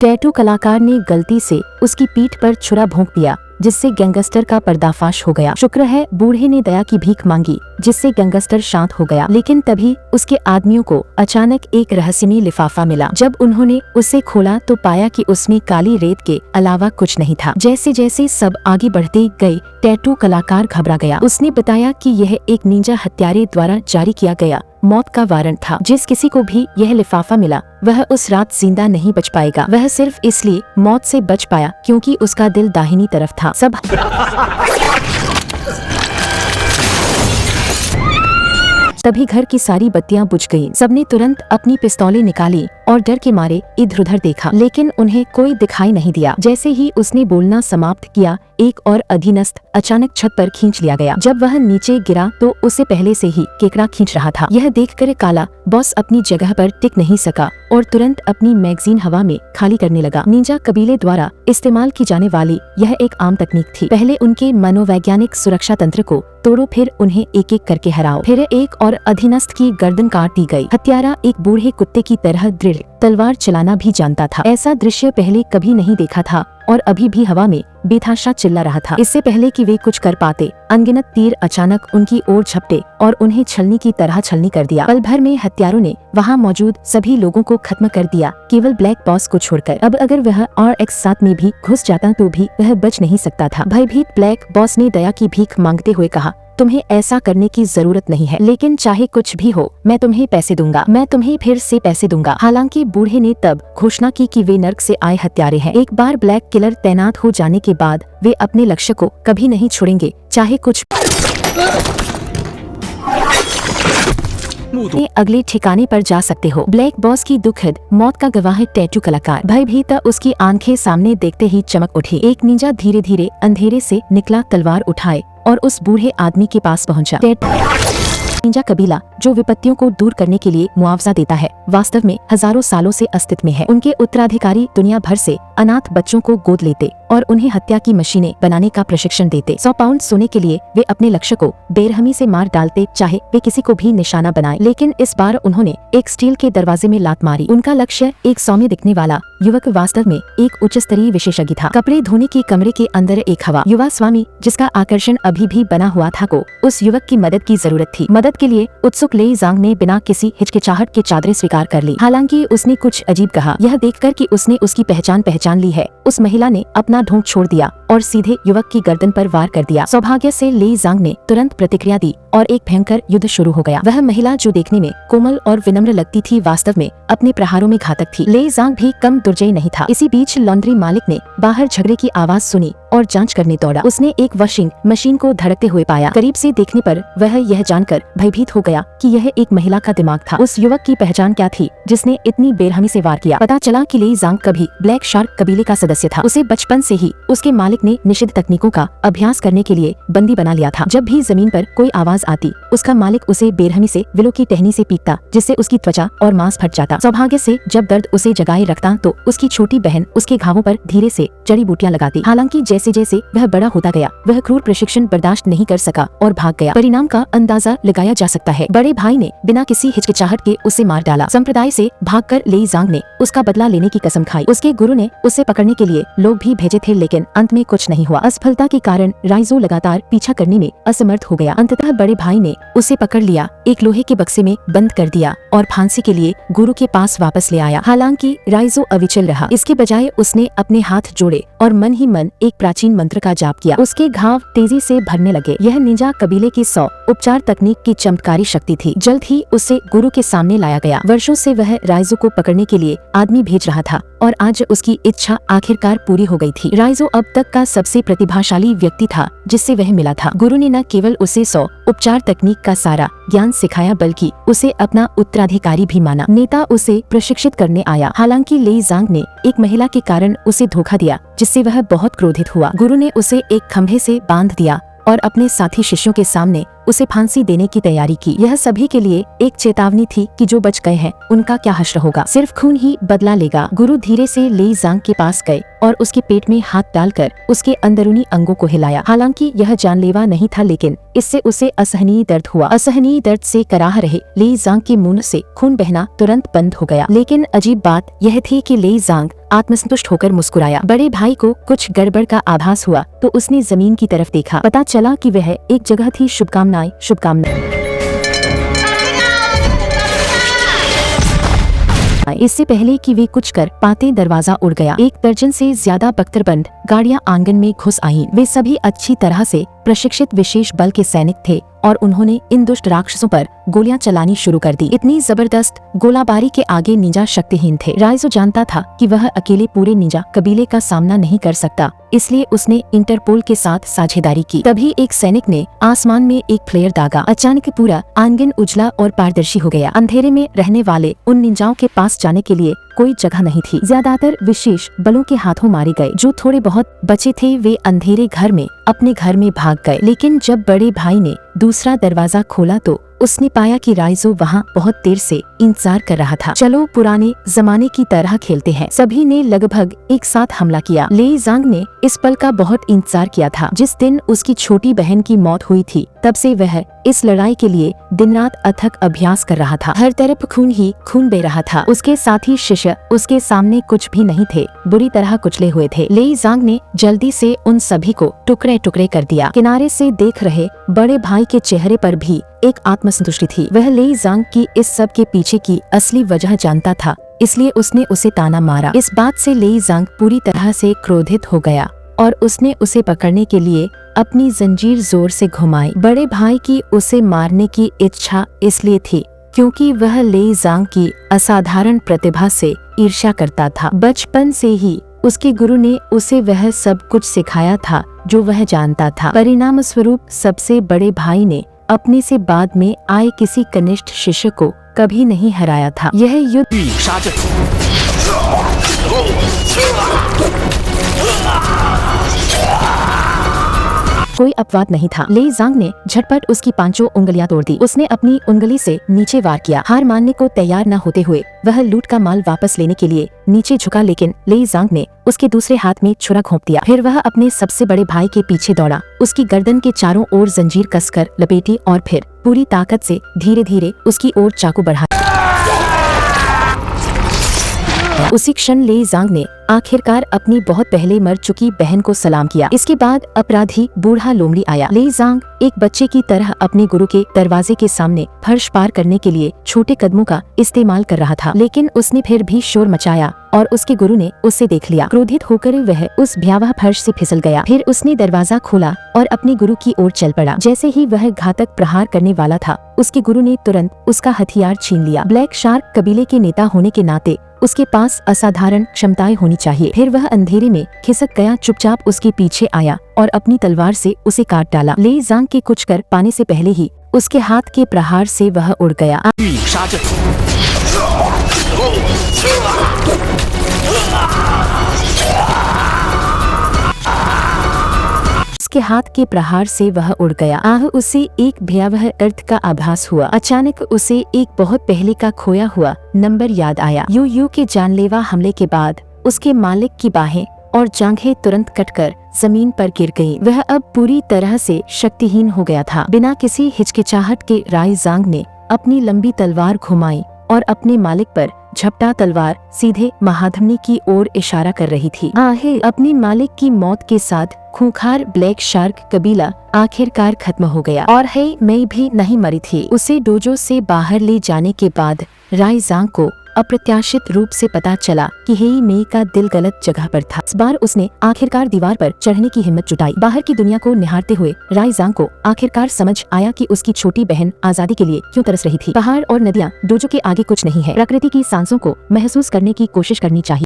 Tattoo कलाकार ने गलती से उसकी पीठ पर छुरा भोंक दिया, जिससे गैंगस्टर का पर्दाफाश हो गया। शुक्र है बूढ़े ने दया की भीख मांगी, जिससे गैंगस्टर शांत हो गया। लेकिन तभी उसके आदमियों को अचानक एक रहस्यमय लिफाफा मिला। जब उन्होंने उसे खोला तो पाया कि उसमें काली रेत के अलावा कुछ नहीं था। जैसे जैसे सब आगे बढ़ते गए, टैटू कलाकार घबरा गया। उसने बताया कि यह एक निंजा हत्यारे द्वारा जारी किया गया मौत का वारंट था। जिस किसी को भी यह लिफाफा मिला वह उस रात जिंदा नहीं बच पाएगा। वह सिर्फ इसलिए मौत से बच पाया क्योंकि उसका दिल दाहिनी तरफ था। सब तभी घर की सारी बत्तियां बुझ गईं। सबने तुरंत अपनी पिस्तौलें निकाली और डर के मारे इधर उधर देखा, लेकिन उन्हें कोई दिखाई नहीं दिया। जैसे ही उसने बोलना समाप्त किया, एक और अधीनस्थ अचानक छत पर खींच लिया गया। जब वह नीचे गिरा तो उसे पहले से ही केकड़ा खींच रहा था। यह देखकर काला बॉस अपनी जगह पर टिक नहीं सका और तुरंत अपनी मैगजीन हवा में खाली करने लगा। निंजा कबीले द्वारा इस्तेमाल की जाने वाली यह एक आम तकनीक थी। पहले उनके मनोवैज्ञानिक सुरक्षा तंत्र को तोड़ो, फिर उन्हें एक एक करके हराओ। फिर एक और अधीनस्थ की गर्दन काट दी गई। हत्यारा एक बूढ़े कुत्ते की तरह दृढ़ तलवार चलाना भी जानता था। ऐसा दृश्य पहले कभी नहीं देखा था और अभी भी हवा में बेतहाशा चिल्ला रहा था। इससे पहले कि वे कुछ कर पाते, अनगिनत तीर अचानक उनकी ओर झपटे और उन्हें छलनी की तरह छलनी कर दिया। पल भर में हत्यारों ने वहां मौजूद सभी लोगों को खत्म कर दिया, केवल ब्लैक बॉस को छोड़कर। अब अगर वह RX-7 में भी घुस जाता तो भी वह बच नहीं सकता था। भयभीत ब्लैक बॉस ने दया की भीख मांगते हुए कहा, तुम्हें ऐसा करने की जरूरत नहीं है, लेकिन चाहे कुछ भी हो मैं तुम्हें पैसे दूंगा। मैं तुम्हें फिर से पैसे दूंगा। हालांकि बूढ़े ने तब घोषणा की कि वे नर्क से आए हत्यारे हैं। एक बार ब्लैक किलर तैनात हो जाने के बाद वे अपने लक्ष्य को कभी नहीं छोड़ेंगे, चाहे कुछ। अगले ठिकाने पर जा सकते हो। ब्लैक बॉस की दुखद मौत का गवाह टैटू कलाकार। भयभीत उसकी आंखें सामने देखते ही चमक उठी। एक निंजा धीरे धीरे अंधेरे से निकला, तलवार उठाए और उस बूढ़े आदमी के पास पहुंचा। निंजा कबीला जो विपत्तियों को दूर करने के लिए मुआवजा देता है, वास्तव में हजारों सालों से अस्तित्व में है। उनके उत्तराधिकारी दुनिया भर से अनाथ बच्चों को गोद लेते और उन्हें हत्या की मशीनें बनाने का प्रशिक्षण देते। 100 पाउंड सोने के लिए वे अपने लक्ष्य को बेरहमी से मार डालते, चाहे वे किसी को भी निशाना बनाए। लेकिन इस बार उन्होंने एक स्टील के दरवाजे में लात मारी। उनका लक्ष्य एक सौम्य दिखने वाला युवक वास्तव में एक उच्च स्तरीय विशेषज्ञ था। कपड़े धोने के कमरे के अंदर एक हवा युवा स्वामी, जिसका आकर्षण अभी भी बना हुआ था, को उस युवक की मदद की जरूरत थी। मदद के लिए उत्सुक लेई जांग ने बिना किसी हिचकिचाहट के चादरें स्वीकार कर ली। हालांकि उसने कुछ अजीब कहा। यह देखकर कि उसने उसकी पहचान ली है, उस महिला ने अपना ढोंग छोड़ दिया और सीधे युवक की गर्दन पर वार कर दिया। सौभाग्य से लेई जांग ने तुरंत प्रतिक्रिया दी और एक भयंकर युद्ध शुरू हो गया। वह महिला जो देखने में कोमल और विनम्र लगती थी, वास्तव में अपने प्रहारों में घातक थी। लेई जांग भी कम दुर्जय नहीं था। इसी बीच लॉन्ड्री मालिक ने बाहर झगड़े की आवाज सुनी और जांच करने दौड़ा। उसने एक वॉशिंग मशीन को धड़कते हुए पाया। करीब से देखने पर वह यह जानकर भयभीत हो गया कि यह एक महिला का दिमाग था। उस युवक की पहचान क्या थी जिसने इतनी बेरहमी से वार किया? पता चला कि लेई जांग कभी ब्लैक शार्क कबीले का सदस्य था। उसे बचपन से ही उसके मालिक ने निषिद्ध तकनीकों का अभ्यास करने के लिए बंदी बना लिया था। जब भी जमीन पर कोई आवाज आती, उसका मालिक उसे बेरहमी से विलो की टहनी से पीटता, जिससे उसकी त्वचा और मांस फट जाता। सौभाग्य से जब दर्द उसे जगाए रखता तो उसकी छोटी बहन उसके घावों पर धीरे से जड़ी बूटियां लगाती। हालांकि जैसे जैसे वह बड़ा होता गया, वह क्रूर प्रशिक्षण बर्दाश्त नहीं कर सका और भाग गया। परिणाम का अंदाजा लगाया जा सकता है। बड़े भाई ने बिना किसी हिचकिचाहट के उसे मार डाला। संप्रदाय से भागकर लेई जांग ने उसका बदला लेने की कसम खाई। उसके गुरु ने उसे पकड़ने के लिए लोग भी भेजे थे, लेकिन अंत में कुछ नहीं हुआ। असफलता के कारण राइजो लगातार पीछा करने में असमर्थ हो गया। अंततः बड़े भाई ने उसे पकड़ लिया, एक लोहे के बक्से में बंद कर दिया और फांसी के लिए गुरु के पास वापस ले आया। हालांकि राइजो अविचल रहा। इसके बजाय उसने अपने हाथ जोड़े और मन ही मन एक प्राचीन मंत्र का जाप किया। उसके घाव तेजी से भरने लगे। यह निंजा कबीले की 100 उपचार तकनीक की चमत्कारी शक्ति थी। जल्द ही उसे गुरु के सामने लाया गया। वर्षों से वह राइजो को पकड़ने के लिए आदमी भेज रहा था और आज उसकी इच्छा आखिरकार पूरी हो गई थी। राइजो अब तक का सबसे प्रतिभाशाली व्यक्ति था जिससे वह मिला था। गुरु ने न केवल उसे 100 उपचार तकनीक का सारा ज्ञान सिखाया, बल्कि उसे अपना उत्तराधिकारी भी माना। नेता उसे प्रशिक्षित करने आया। हालांकि लेई जांग ने एक महिला के कारण उसे धोखा दिया, जिससे वह बहुत क्रोधित हुआ। गुरु ने उसे एक खंभे से बांध दिया और अपने साथी शिष्यों के सामने उसे फांसी देने की तैयारी की। यह सभी के लिए एक चेतावनी थी कि जो बच गए हैं उनका क्या हश्र होगा, सिर्फ खून ही बदला लेगा। गुरु धीरे से लेई जांग के पास गए और उसके पेट में हाथ डालकर उसके अंदरूनी अंगों को हिलाया। हालांकि यह जानलेवा नहीं था, लेकिन इससे उसे असहनीय दर्द हुआ। असहनीय दर्द से कराह रहे लेई जांग के मुंह से खून बहना तुरंत बंद हो गया। लेकिन अजीब बात यह थी कि लेई जांग आत्मसंतुष्ट होकर मुस्कुराया। बड़े भाई को कुछ गड़बड़ का आभास हुआ तो उसने जमीन की तरफ देखा। पता चला कि वह एक जगह थी। शुभकामनाएं, शुभकामनाएं। इससे पहले कि वे कुछ कर पाते दरवाजा उड़ गया। 1 दर्जन से ज्यादा बख्तरबंद गाड़ियां आंगन में घुस आईं। वे सभी अच्छी तरह से प्रशिक्षित विशेष बल के सैनिक थे और उन्होंने इन दुष्ट राक्षसों पर गोलियां चलानी शुरू कर दी। इतनी जबरदस्त गोलाबारी के आगे निंजा शक्तिहीन थे। राइजो जानता था कि वह अकेले पूरे निंजा कबीले का सामना नहीं कर सकता, इसलिए उसने इंटरपोल के साथ साझेदारी की। तभी एक सैनिक ने आसमान में एक फ्लेयर दागा। अचानक पूरा आंगन उजला और पारदर्शी हो गया। अंधेरे में रहने वाले उन निंजाओं के पास जाने के लिए कोई जगह नहीं थी। ज्यादातर विशेष बलों के हाथों मारे गए। जो थोड़े बहुत बचे थे वे अंधेरे घर में अपने घर में भाग गए। लेकिन जब बड़े भाई ने दूसरा दरवाजा खोला तो उसने पाया कि राइजो वहाँ बहुत देर से इंतजार कर रहा था। चलो पुराने जमाने की तरह खेलते हैं। सभी ने लगभग एक साथ हमला किया। ले जांग ने इस पल का बहुत इंतजार किया था। जिस दिन उसकी छोटी बहन की मौत हुई थी तब से वह इस लड़ाई के लिए दिन रात अथक अभ्यास कर रहा था। हर तरफ खून ही खून बह रहा था। उसके साथी शिष्य उसके सामने कुछ भी नहीं थे, बुरी तरह कुचले हुए थे। ले जांग ने जल्दी से उन सभी को टुकड़े टुकड़े कर दिया। किनारे से देख रहे बड़े भाई के चेहरे पर भी एक आत्मसंतुष्टि थी। वह ले जांग की इस सब के पीछे की असली वजह जानता था, इसलिए उसने उसे ताना मारा। इस बात से ले जांग पूरी तरह से क्रोधित हो गया और उसने उसे पकड़ने के लिए अपनी जंजीर जोर से घुमाई। बड़े भाई की उसे मारने की इच्छा इसलिए थी क्योंकि वह ले जांग की असाधारण प्रतिभा से ईर्ष्या करता था। बचपन से ही उसके गुरु ने उसे वह सब कुछ सिखाया था जो वह जानता था। परिणाम स्वरूप सबसे बड़े भाई ने अपने से बाद में आए किसी कनिष्ठ शिष्य को कभी नहीं हराया था। यह युद्ध कोई अपवाद नहीं था। ले जांग ने झटपट उसकी 5 उंगलियां तोड़ दी। उसने अपनी उंगली से नीचे वार किया। हार मानने को तैयार न होते हुए वह लूट का माल वापस लेने के लिए नीचे झुका, लेकिन ले जांग ने उसके दूसरे हाथ में छुरा घोंप दिया। फिर वह अपने सबसे बड़े भाई के पीछे दौड़ा, उसकी गर्दन के चारों ओर जंजीर कसकर लपेटी और फिर पूरी ताकत से धीरे धीरे उसकी ओर चाकू बढ़ाया। उसी क्षण ले जांग ने आखिरकार अपनी बहुत पहले मर चुकी बहन को सलाम किया। इसके बाद अपराधी बूढ़ा लोमड़ी आया। ले जांग एक बच्चे की तरह अपने गुरु के दरवाजे के सामने फर्श पार करने के लिए छोटे कदमों का इस्तेमाल कर रहा था, लेकिन उसने फिर भी शोर मचाया और उसके गुरु ने उसे देख लिया। क्रोधित होकर वह उस भयावह फर्श से फिसल गया। फिर उसने दरवाजा खोला और अपने गुरु की ओर चल पड़ा। जैसे ही वह घातक प्रहार करने वाला था, उसके गुरु ने तुरंत उसका हथियार छीन लिया। ब्लैक शार्क कबीले के नेता होने के नाते उसके पास असाधारण क्षमताएं होनी चाहिए। फिर वह अंधेरे में खिसक गया, चुपचाप उसके पीछे आया और अपनी तलवार से उसे काट डाला। ले जांग के कुछ कर पाने से पहले ही उसके हाथ के प्रहार से वह उड़ गया। उसके हाथ के प्रहार से वह उड़ गया। उसे एक भयावह अर्थ का आभास हुआ। अचानक उसे एक बहुत पहले का खोया हुआ नंबर याद आया। यू के जानलेवा हमले के बाद उसके मालिक की बाहें और जांघें तुरंत कटकर जमीन पर गिर गईं। वह अब पूरी तरह से शक्तिहीन हो गया था। बिना किसी हिचकिचाहट के राय जांग ने अपनी लंबी तलवार घुमाई और अपने मालिक पर झपटा। तलवार सीधे महाधमनी की ओर इशारा कर रही थी। अपनी मालिक की मौत के साथ खूंखार ब्लैक शार्क कबीला आखिरकार खत्म हो गया। और मैं भी नहीं मरी थी। उसे डोजो से बाहर ले जाने के बाद राय जांग को अप्रत्याशित रूप से पता चला कि हेई मेई का दिल गलत जगह पर था। इस बार उसने आखिरकार दीवार पर चढ़ने की हिम्मत जुटाई। बाहर की दुनिया को निहारते हुए राय जांग को आखिरकार समझ आया कि उसकी छोटी बहन आजादी के लिए क्यों तरस रही थी। पहाड़ और नदियाँ डोजो के आगे कुछ नहीं है। प्रकृति की सांसों को महसूस करने की कोशिश करनी चाहिए।